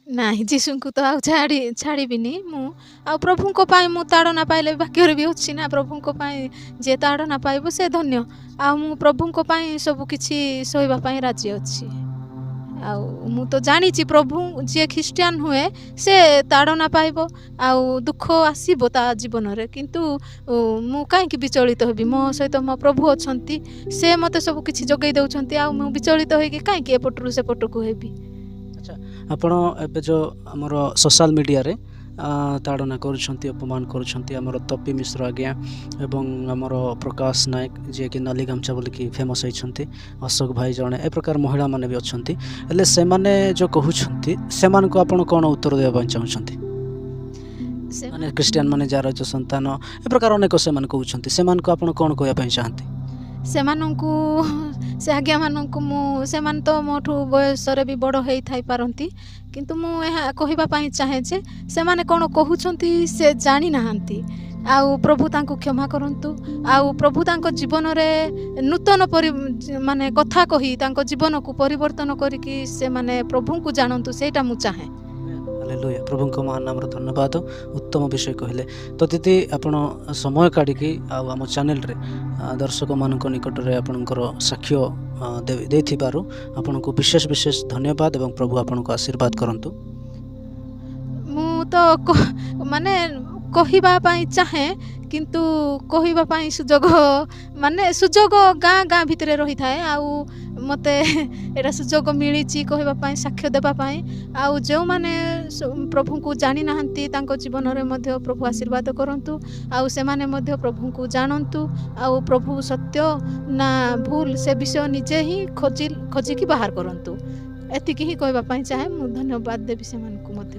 ନାହିଁ ଯୀଶୁଙ୍କୁ ତ ଆଉ ଛାଡ଼ିବିନି ମୁଁ। ଆଉ ପ୍ରଭୁଙ୍କ ପାଇଁ ମୁଁ ତାଡ଼ନା ପାଇଲେ ବାକ୍ୟରେ ବି ଅଛି ନା, ପ୍ରଭୁଙ୍କ ପାଇଁ ଯିଏ ତାଡ଼ନା ପାଇବ ସେ ଧନ୍ୟ। ଆଉ ମୁଁ ପ୍ରଭୁଙ୍କ ପାଇଁ ସବୁ କିଛି ସହିବା ପାଇଁ ରାଜି ଅଛି। ଆଉ ମୁଁ ତ ଜାଣିଛି ପ୍ରଭୁ ଯିଏ ଖ୍ରୀଷ୍ଟିଆନ ହୁଏ ସେ ତାଡ଼ନା ପାଇବ ଆଉ ଦୁଃଖ ଆସିବ ତା ଜୀବନରେ, କିନ୍ତୁ ମୁଁ କାହିଁକି ବିଚଳିତ ହେବି? ମୋ ସହିତ ମୋ ପ୍ରଭୁ ଅଛନ୍ତି, ସେ ମୋତେ ସବୁ କିଛି ଯୋଗାଇ ଦେଉଛନ୍ତି। ଆଉ ମୁଁ ବିଚଳିତ ହୋଇକି କାହିଁକି ଏପଟରୁ ସେପଟକୁ ହେବି? ଆଚ୍ଛା, ଆପଣ ଏବେ ଯେଉଁ ଆମର ସୋଶାଲ ମିଡ଼ିଆରେ ତାଡ଼ନା କରୁଛନ୍ତି, ଅପମାନ କରୁଛନ୍ତି ଆମର ତପି ମିଶ୍ର ଆଜ୍ଞା ଏବଂ ଆମର ପ୍ରକାଶ ନାୟକ ଯିଏକି ନାଲି ଗାମଛା ବୋଲିକି ଫେମସ୍ ହେଇଛନ୍ତି, ଅଶୋକ ଭାଇ ଜଣେ, ଏ ପ୍ରକାର ମହିଳାମାନେ ବି ଅଛନ୍ତି। ହେଲେ ସେମାନେ ଯେଉଁ କହୁଛନ୍ତି ସେମାନଙ୍କୁ ଆପଣ କ'ଣ ଉତ୍ତର ଦେବା ପାଇଁ ଚାହୁଁଛନ୍ତି? ମାନେ ଖ୍ରୀଷ୍ଟିଆନ ମାନେ ଯାହାର ସନ୍ତାନ ଏ ପ୍ରକାର ଅନେକ ସେମାନେ କହୁଛନ୍ତି, ସେମାନଙ୍କୁ ଆପଣ କ'ଣ କହିବା ପାଇଁ ଚାହାନ୍ତି? ସେମାନଙ୍କୁ ସେ ଆଜ୍ଞାମାନଙ୍କୁ ସେମାନେ ତ ମୋଠୁ ବୟସରେ ବି ବଡ଼ ହେଇଥାଇପାରନ୍ତି, କିନ୍ତୁ ମୁଁ ଏହା କହିବା ପାଇଁ ଚାହେଁ ଯେ ସେମାନେ କ'ଣ କହୁଛନ୍ତି ସେ ଜାଣିନାହାନ୍ତି। ଆଉ ପ୍ରଭୁ ତାଙ୍କୁ କ୍ଷମା କରନ୍ତୁ। ଆଉ ପ୍ରଭୁ ତାଙ୍କ ଜୀବନରେ ନୂତନ ମାନେ କଥା କହି ତାଙ୍କ ଜୀବନକୁ ପରିବର୍ତ୍ତନ କରିକି ସେମାନେ ପ୍ରଭୁଙ୍କୁ ଜାଣନ୍ତୁ, ସେଇଟା ମୁଁ ଚାହେଁ। ହାଲେଲୁୟା, ପ୍ରଭୁଙ୍କ ମହାନ ନାମର ଧନ୍ୟବାଦ। ଉତ୍ତମ ବିଷୟ କହିଲେ। ତ ଦିଦି ଆପଣ ସମୟ କାଢ଼ିକି ଆଉ ଆମ ଚ୍ୟାନେଲରେ ଦର୍ଶକମାନଙ୍କ ନିକଟରେ ଆପଣଙ୍କର ସାକ୍ଷ୍ୟ ଦେଇଥିବାରୁ ଆପଣଙ୍କୁ ବିଶେଷ ଧନ୍ୟବାଦ ଏବଂ ପ୍ରଭୁ ଆପଣଙ୍କୁ ଆଶୀର୍ବାଦ କରନ୍ତୁ। ମୁଁ ତ ମାନେ କହିବା ପାଇଁ ଚାହେଁ, କିନ୍ତୁ କହିବା ପାଇଁ ସୁଯୋଗ ଗାଁ ଭିତରେ ରହିଥାଏ। ଆଉ ମୋତେ ଏଇଟା ସୁଯୋଗ ମିଳିଛି କହିବା ପାଇଁ, ସାକ୍ଷ୍ୟ ଦେବା ପାଇଁ। ଆଉ ଯେଉଁମାନେ ପ୍ରଭୁଙ୍କୁ ଜାଣିନାହାନ୍ତି ତାଙ୍କ ଜୀବନରେ ମଧ୍ୟ ପ୍ରଭୁ ଆଶୀର୍ବାଦ କରନ୍ତୁ। ଆଉ ସେମାନେ ମଧ୍ୟ ପ୍ରଭୁଙ୍କୁ ଜାଣନ୍ତୁ। ଆଉ ପ୍ରଭୁ ସତ୍ୟ ନା ଭୁଲ ସେ ବିଷୟ ନିଜେ ହିଁ ଖୋଜିକି ବାହାର କରନ୍ତୁ। ଏତିକି ହିଁ କହିବା ପାଇଁ ଚାହେଁ। ମୁଁ ଧନ୍ୟବାଦ ଦେବି ସେମାନଙ୍କୁ ମଧ୍ୟ।